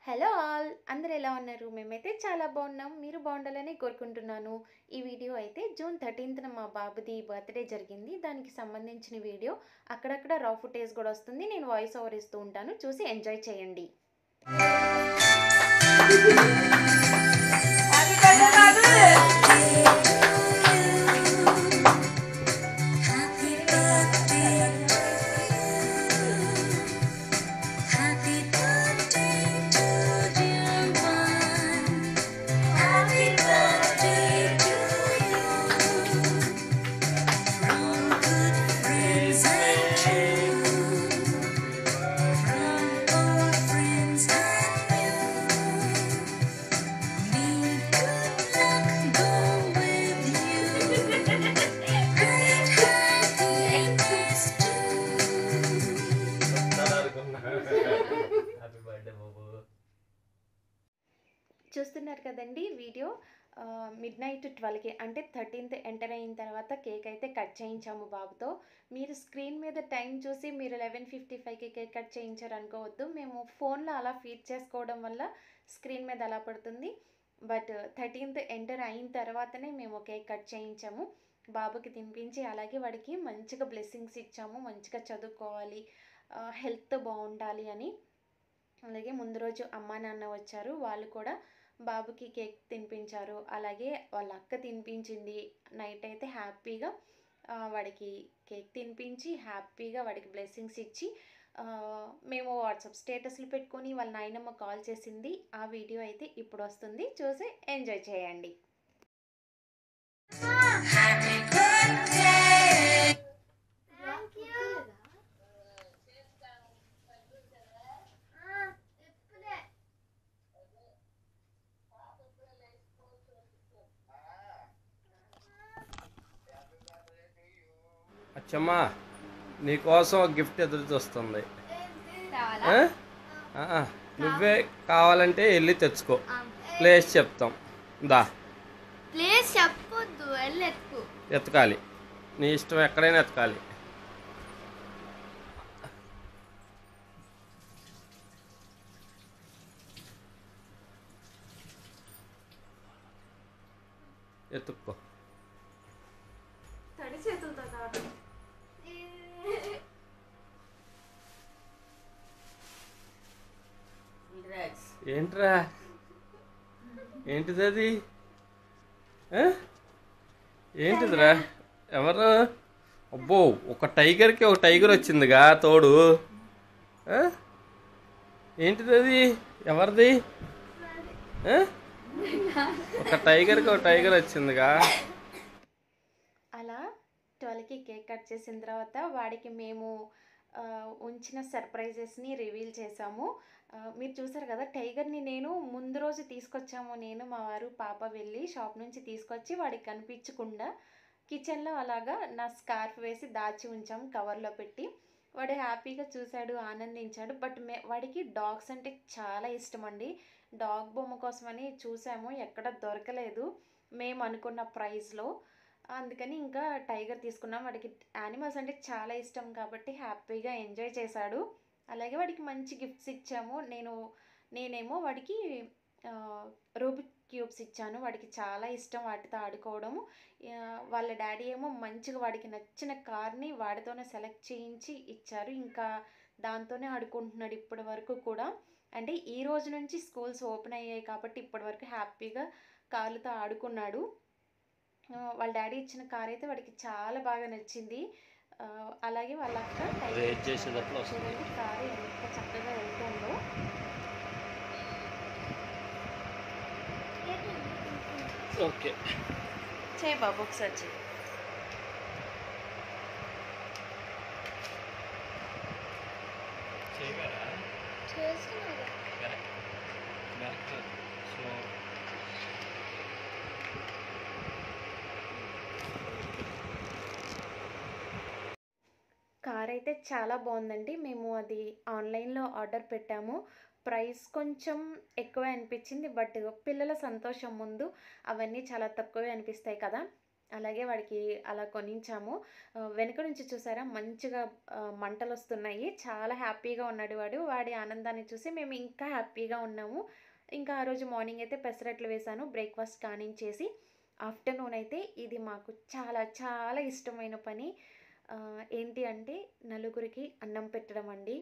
Hello all అందరూ ఎలా ఉన్నారు? మేమైతే చాలా బాగున్నాం. మీరు బాగుండాలని కోరుకుంటున్నాను. ఈ వీడియో అయితే జూన్ 13న మా బాబుది బర్త్డే జరిగింది. దానికి సంబంధించిన వీడియో. అక్కడక్కడ రా ఫుటేజ్ కూడా వస్తుంది. నేను వాయిస్ ఓవర్ ఇస్తూ ఉంటాను. చూసి ఎంజాయ్ చేయండి. చూస్తున్నారు కదండి వీడియో. మిడ్‌నైట్ 12కి అంటే 13th ఎంటర్ అయిన తర్వాత కేక్ అయితే కట్ చేయించాము బాబుతో. మీరు స్క్రీన్ మీద టైం చూసి మీరు 11:55కి కేక్ కట్ చేయించారు అనుకోవద్దు. మేము ఫోన్లో అలా ఫీడ్ చేసుకోవడం వల్ల స్క్రీన్ మీద అలా పడుతుంది. బట్ 13th ఎంటర్ అయిన తర్వాతనే మేము కేక్ కట్ చేయించాము. బాబుకి తినిపించి అలాగే వాడికి మంచిగా బ్లెస్సింగ్స్ ఇచ్చాము. మంచిగా చదువుకోవాలి, హెల్త్ బాగుండాలి అని. అలాగే ముందు రోజు అమ్మా నాన్న వచ్చారు. వాళ్ళు కూడా బాబుకి కేక్ తినిపించారు. అలాగే వాళ్ళ అక్క తినిపించింది. నైట్ అయితే హ్యాపీగా వాడికి కేక్ తినిపించి హ్యాపీగా వాడికి బ్లెస్సింగ్స్ ఇచ్చి మేము వాట్సాప్ స్టేటస్లు పెట్టుకొని వాళ్ళ నాయనమ్మ కాల్ చేసింది. ఆ వీడియో అయితే ఇప్పుడు వస్తుంది. చూసి ఎంజాయ్ చేయండి. అచ్చమ్మా, నీకోసం ఒక గిఫ్ట్ ఎదురు చూస్తుంది. నువ్వే కావాలంటే వెళ్ళి తెచ్చుకో. ప్లేస్ చెప్తాం, దా. ప్లేస్ చెప్పొద్దు, వెళ్ళి ఎతకాలి, నీ ఇష్టం, ఎక్కడైనా ఎతకాలి. ఎత్తుక్కో. తడి చేతులతో కాదు. ఏంట్రా, ఏంటిది అది? ఏంటిదిరా? ఎవరు? అబ్బో, ఒక టైగర్కి ఒక టైగర్ వచ్చిందిగా తోడు. ఏంటిది అది? ఎవరిది? ఒక టైగర్కి ఒక టైగర్ వచ్చిందిగా. అలా 12కి కేక్ కట్ చేసిన తర్వాత వాడికి మేము ఉంచిన సర్ప్రైజెస్ని రివీల్ చేసాము. మీరు చూసారు కదా, టైగర్ని నేను ముందు రోజు తీసుకొచ్చాము. నేను మా వారు పాప వెళ్ళి షాప్ నుంచి తీసుకొచ్చి వాడికి కనిపించకుండా కిచెన్లో అలాగా నా స్కార్ఫ్ వేసి దాచి ఉంచాము కవర్లో పెట్టి. వాడు హ్యాపీగా చూశాడు, ఆనందించాడు. బట్ వాడికి డాగ్స్ అంటే చాలా ఇష్టం అండి. డాగ్ బొమ్మ కోసమని చూసాము, ఎక్కడ దొరకలేదు మేము అనుకున్న ప్రైస్లో. అందుకని ఇంకా టైగర్ తీసుకున్నాం. వాడికి యానిమల్స్ అంటే చాలా ఇష్టం కాబట్టి హ్యాపీగా ఎంజాయ్ చేశాడు. అలాగే వాడికి మంచి గిఫ్ట్స్ ఇచ్చాము. నేనేమో వాడికి రూబిక్ క్యూబ్స్ ఇచ్చాను. వాడికి చాలా ఇష్టం వాటితో ఆడుకోవడము. వాళ్ళ డాడీ ఏమో మంచిగా వాడికి నచ్చిన కార్ని వాడితోనే సెలెక్ట్ చేయించి ఇచ్చారు. ఇంకా దాంతోనే ఆడుకుంటున్నాడు ఇప్పటి వరకు కూడా. అంటే ఈ రోజు నుంచి స్కూల్స్ ఓపెన్ అయ్యాయి కాబట్టి ఇప్పటి వరకు హ్యాపీగా కార్లతో ఆడుకున్నాడు. వాళ్ళ డాడీ ఇచ్చిన కార్ అయితే వాడికి చాలా బాగా నచ్చింది. అలాగే వాళ్ళ అక్క చూడండి కారు ఎంత చక్కగా వెళ్తుందో. ఓకే, చేయి బాబు, ఒకసారి చేయి. కార్ అయితే చాలా బాగుందండి. మేము అది ఆన్లైన్లో ఆర్డర్ పెట్టాము. ప్రైస్ కొంచెం ఎక్కువే అనిపించింది. బట్ పిల్లల సంతోషం ముందు అవన్నీ చాలా తక్కువే అనిపిస్తాయి కదా. అలాగే వాడికి అలా కొనించాము. వెనక నుంచి చూసారా మంచిగా మంటలొస్తున్నాయి. చాలా హ్యాపీగా ఉన్నాడు వాడు. వాడి ఆనందాన్ని చూసి మేము ఇంకా హ్యాపీగా ఉన్నాము. ఇంకా ఆ రోజు మార్నింగ్ అయితే పెసరట్లు వేశాను బ్రేక్‌ఫాస్ట్ కానించేసి. ఆఫ్టర్‌నూన్ అయితే ఇది మాకు చాలా చాలా ఇష్టమైన పని. ఏంటి అంటే నలుగురికి అన్నం పెట్టడం అండి.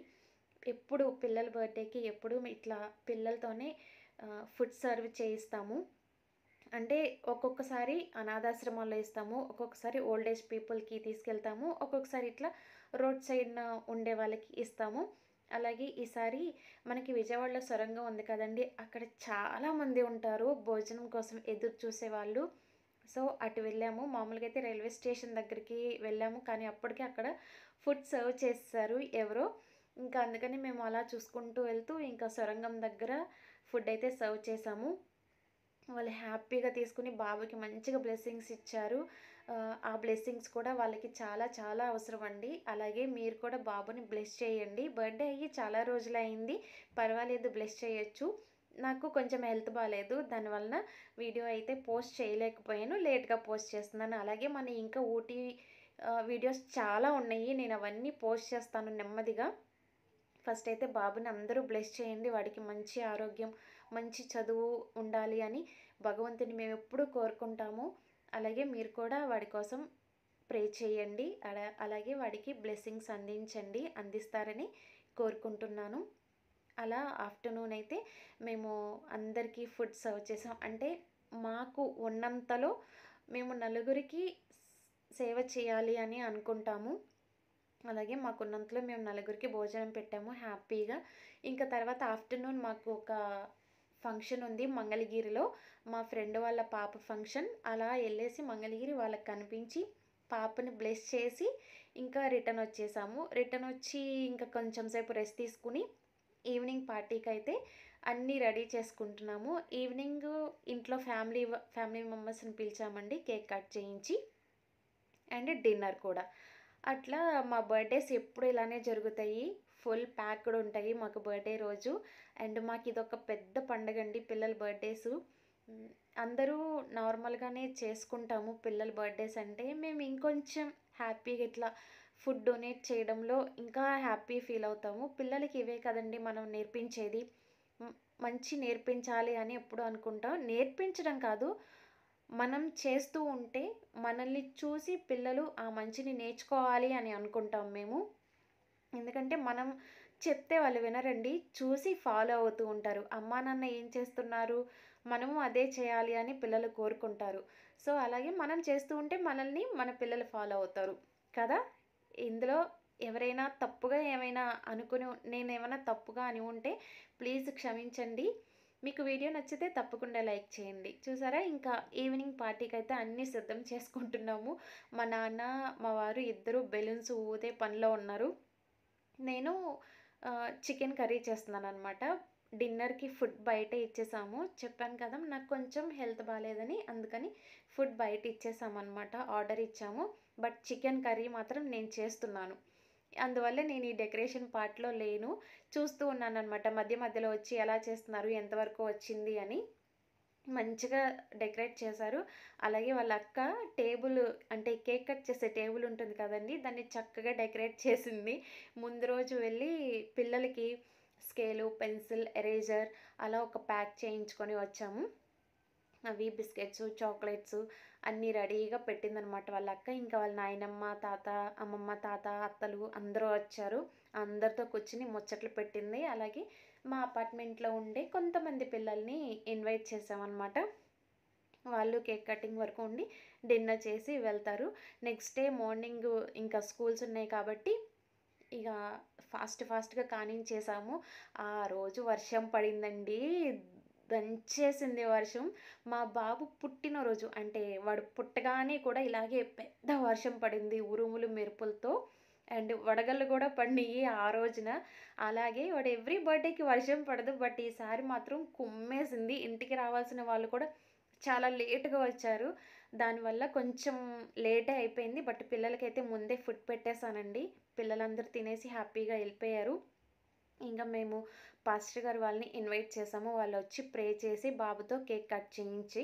ఎప్పుడు పిల్లల బర్త్‌డేకి ఎప్పుడు ఇట్లా పిల్లలతోనే ఫుడ్ సర్వ్ చేయిస్తాము. అంటే ఒక్కొక్కసారి అనాథాశ్రమాల్లో ఇస్తాము. ఒక్కొక్కసారి ఓల్డ్ ఏజ్ పీపుల్‌కి తీసుకెళ్తాము. ఒక్కొక్కసారి ఇట్లా రోడ్ సైడ్‌న ఉండే వాళ్ళకి ఇస్తాము. అలాగే ఈసారి మనకి విజయవాడలో సొరంగం ఉంది కదండీ! అక్కడ చాలామంది ఉంటారు భోజనం కోసం ఎదురు చూసేవాళ్ళు. సో, అటు వెళ్ళాము. మామూలుగా అయితే రైల్వే స్టేషన్ దగ్గరికి వెళ్ళాము. కానీ అప్పటికే అక్కడ ఫుడ్ సర్వ్ చేసేసారు ఎవరో. ఇంకా అందుకని మేము అలా చూసుకుంటూ వెళ్తూ ఇంకా సొరంగం దగ్గర ఫుడ్ అయితే సర్వ్ చేశాము. వాళ్ళు హ్యాపీగా తీసుకుని బాబుకి మంచిగా బ్లెస్సింగ్స్ ఇచ్చారు. ఆ బ్లెస్సింగ్స్ కూడా వాళ్ళకి చాలా చాలా అవసరం అండి. అలాగే మీరు కూడా బాబుని బ్లెస్ చేయండి. బర్త్‌డే అయ్యి చాలా రోజులయింది. పర్వాలేదు బ్లెస్ చేయొచ్చు. నాకు కొంచెం హెల్త్ బాలేదు. దానివలన వీడియో అయితే పోస్ట్ చేయలేకపోయాను. లేట్‌గా పోస్ట్ చేస్తున్నాను. అలాగే మన ఇంకా ఊటీ వీడియోస్ చాలా ఉన్నాయి. నేను అవన్నీ పోస్ట్ చేస్తాను నెమ్మదిగా. ఫస్ట్ అయితే బాబుని అందరూ బ్లెస్ చేయండి. వాడికి మంచి ఆరోగ్యం, మంచి చదువు ఉండాలి అని భగవంతుని మేము ఎప్పుడూ కోరుకుంటాము. అలాగే మీరు కూడా వాడి కోసం ప్రే చేయండి. అలాగే వాడికి బ్లెస్సింగ్స్ అందిస్తారని కోరుకుంటున్నాను. అలా ఆఫ్టర్‌నూన్ అయితే మేము అందరికీ ఫుడ్ సర్వ్ చేసాం. అంటే మాకు ఉన్నంతలో మేము నలుగురికి సేవ చేయాలి అని అనుకుంటాము. అలాగే మాకున్నంతలో మేము నలుగురికి భోజనం పెట్టాము హ్యాపీగా. ఇంకా తర్వాత ఆఫ్టర్‌నూన్ మాకు ఒక ఫంక్షన్ ఉంది మంగళగిరిలో. మా ఫ్రెండ్ వాళ్ళ పాప ఫంక్షన్. అలా ఎళ్ళేసి మంగళగిరి వాళ్ళకి కనిపించి పాపని బ్లెస్ చేసి ఇంకా రిటర్న్ వచ్చేసాము. రిటర్న్ వచ్చి ఇంకా కొంచెం సేపు రెస్ట్ తీసుకుని ఈవినింగ్ పార్టీకైతే అన్నీ రెడీ చేసుకుంటున్నాము. ఈవినింగ్ ఇంట్లో ఫ్యామిలీ మెంబర్స్‌ని పిలిచామండి కేక్ కట్ చేయించి. అండ్ డిన్నర్ కూడా. అట్లా మా బర్త్‌డేస్ ఎప్పుడు ఇలానే జరుగుతాయి. ఫుల్ ప్యాక్డ్ ఉంటాయి మాకు బర్త్‌డే రోజు. అండ్ మాకిదొక పెద్ద పండగండి పిల్లల బర్త్‌డేసు. అందరూ నార్మల్‌గానే చేసుకుంటాము పిల్లల బర్త్‌డేస్ అంటే. మేము ఇంకొంచెం హ్యాపీగా ఇట్లా ఫుడ్ డొనేట్ చేయడంలో ఇంకా హ్యాపీ ఫీల్ అవుతాము. పిల్లలకి ఇవే కదండీ మనం నేర్పించేది. మంచి నేర్పించాలి అని ఎప్పుడూ అనుకుంటాం. నేర్పించడం కాదు, మనం చేస్తూ ఉంటే మనల్ని చూసి పిల్లలు ఆ మంచిని నేర్చుకోవాలి అని అనుకుంటాం మేము. ఎందుకంటే మనం చెప్తే వాళ్ళు వినరండి. చూసి ఫాలో అవుతూ ఉంటారు. అమ్మా, నాన్న ఏం చేస్తున్నారు, మనము అదే చేయాలి అని పిల్లలు కోరుకుంటారు. సో, అలాగే మనం చేస్తూ ఉంటే మనల్ని మన పిల్లలు ఫాలో అవుతారు కదా! ఇందులో ఎవరైనా తప్పుగా ఏమైనా నేనేమైనా తప్పుగా అని ఉంటే ప్లీజ్ క్షమించండి. మీకు వీడియో నచ్చితే తప్పకుండా లైక్ చేయండి. చూసారా ఇంకా ఈవినింగ్ పార్టీకైతే అన్నీ సిద్ధం చేసుకుంటున్నాము. మా నాన్న, మా వారు ఇద్దరు బెలూన్స్ ఊదే పనిలో ఉన్నారు. నేను చికెన్ కర్రీ చేస్తున్నాననమాట. డిన్నర్‌కి ఫుడ్ బయటే ఇచ్చేసాము. చెప్పాను కదా! నాకు కొంచెం హెల్త్ బాలేదని. అందుకని ఫుడ్ బయట ఇచ్చేసామనమాట. ఆర్డర్ ఇచ్చాము. బట్ చికెన్ కర్రీ మాత్రం నేను చేస్తున్నాను. అందువల్ల నేను ఈ డెకరేషన్ పార్ట్‌లో లేను. చూస్తూ ఉన్నాననమాట. మధ్య మధ్యలో వచ్చి ఎలా చేస్తున్నారు, ఎంతవరకు వచ్చింది అని. మంచిగా డెకరేట్ చేశారు. అలాగే వాళ్ళ అక్క టేబుల్ అంటే కేక్ కట్ చేసే టేబుల్ ఉంటుంది కదండీ! దాన్ని చక్కగా డెకరేట్ చేసింది. ముందు రోజు వెళ్ళి పిల్లలకి స్కేలు, పెన్సిల్, ఎరేజర్ అలా ఒక ప్యాక్ చేయించుకొని వచ్చాము. అవి బిస్కెట్సు, చాక్లెట్సు అన్నీ రెడీగా పెట్టిందనమాట వాళ్ళ అక్క. ఇంకా వాళ్ళ నాయనమ్మ, తాత, అమ్మమ్మ, తాత, అత్తలు అందరూ వచ్చారు. అందరితో కూర్చొని ముచ్చట్లు పెట్టింది. అలాగే మా అపార్ట్మెంట్లో ఉండే కొంతమంది పిల్లల్ని ఇన్వైట్ చేసామన్నమాట. వాళ్ళు కేక్ కటింగ్ వరకు ఉండి డిన్నర్ చేసి వెళ్తారు. నెక్స్ట్ డే మార్నింగ్ ఇంకా స్కూల్స్ ఉన్నాయి కాబట్టి ఇక ఫాస్ట్‌గా కానించేసాము. ఆ రోజు వర్షం పడిందండి. దంచేసింది వర్షం. మా బాబు పుట్టినరోజు అంటే వాడు పుట్టగానే కూడా ఇలాగే పెద్ద వర్షం పడింది ఉరుములు, మెరుపులతో. అండ్ వడగళ్ళు కూడా పడినాయి ఆ రోజున. అలాగే వాడు ఎవ్రీ బర్త్‌డేకి వర్షం పడదు. బట్ ఈసారి మాత్రం కుమ్మేసింది. ఇంటికి రావాల్సిన వాళ్ళు కూడా చాలా లేట్‌గా వచ్చారు. దానివల్ల కొంచెం లేటే అయిపోయింది. బట్ పిల్లలకైతే ముందే ఫుడ్ పెట్టేసానండి. పిల్లలందరూ తినేసి హ్యాపీగా వెళ్ళిపోయారు. ఇంకా మేము పాస్టర్ గారు వాళ్ళని ఇన్వైట్ చేసాము. వాళ్ళొచ్చి ప్రే చేసి బాబుతో కేక్ కట్ చేయించి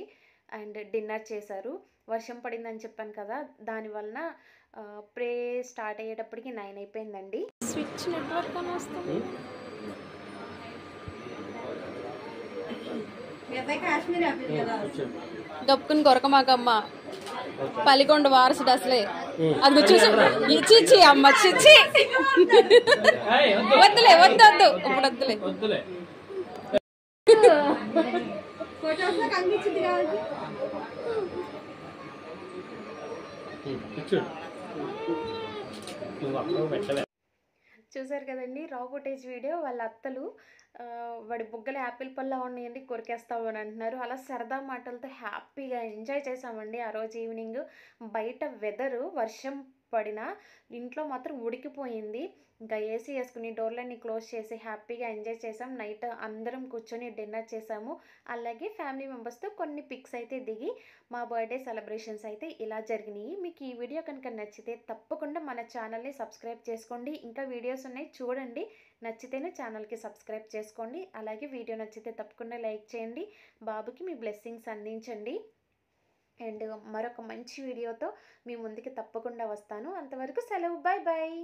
అండ్ డిన్నర్ చేశారు. వర్షం పడిందని చెప్పాను కదా, దానివలన ప్రే స్టార్ట్ అయ్యేటప్పటికి 9 అయిపోయిందండి. స్విచ్ నెట్వర్క్ అని వస్తుంది. దప్పుకుని కొరకమాకమ్మ పలికొండ వారసుడు అసలే అది చూసి ఇచ్చి అమ్మ చిచ్చి వద్దులే వద్దు ఇప్పుడు వద్దులే చూసారు కదండి రా ఫుటేజ్ వీడియో. వాళ్ళ అత్తలు వాడి బుగ్గలు యాపిల్ పళ్ళ ఉన్నాయండి, కొరికేస్తావు అని అంటున్నారు. అలా సరదా మాటలతో హ్యాపీగా ఎంజాయ్ చేసామండి ఆ రోజు ఈవినింగ్. బయట వెదరు వర్షం పడినా ఇంట్లో మాత్రం ఉడికిపోయింది. ఇంకా ఏసీ వేసుకుని డోర్లన్నీ క్లోజ్ చేసి హ్యాపీగా ఎంజాయ్ చేసాం. నైట్ అందరం కూర్చొని డిన్నర్ చేసాము. అలాగే ఫ్యామిలీ మెంబర్స్తో కొన్ని పిక్స్ అయితే దిగి మా బర్త్డే సెలబ్రేషన్స్ అయితే ఇలా జరిగినాయి. మీకు ఈ వీడియో కనుక నచ్చితే తప్పకుండా మన ఛానల్ని సబ్స్క్రైబ్ చేసుకోండి. ఇంకా వీడియోస్ ఉన్నాయి చూడండి, నచ్చితేనే ఛానల్కి సబ్స్క్రైబ్ చేసుకోండి. అలాగే వీడియో నచ్చితే తప్పకుండా లైక్ చేయండి, బాబుకి మీ బ్లెస్సింగ్స్ అందించండి. అండ్ మరొక మంచి వీడియోతో మీ ముందుకి తప్పకుండా వస్తాను. అంతవరకు సెలవు, బాయ్ బాయ్.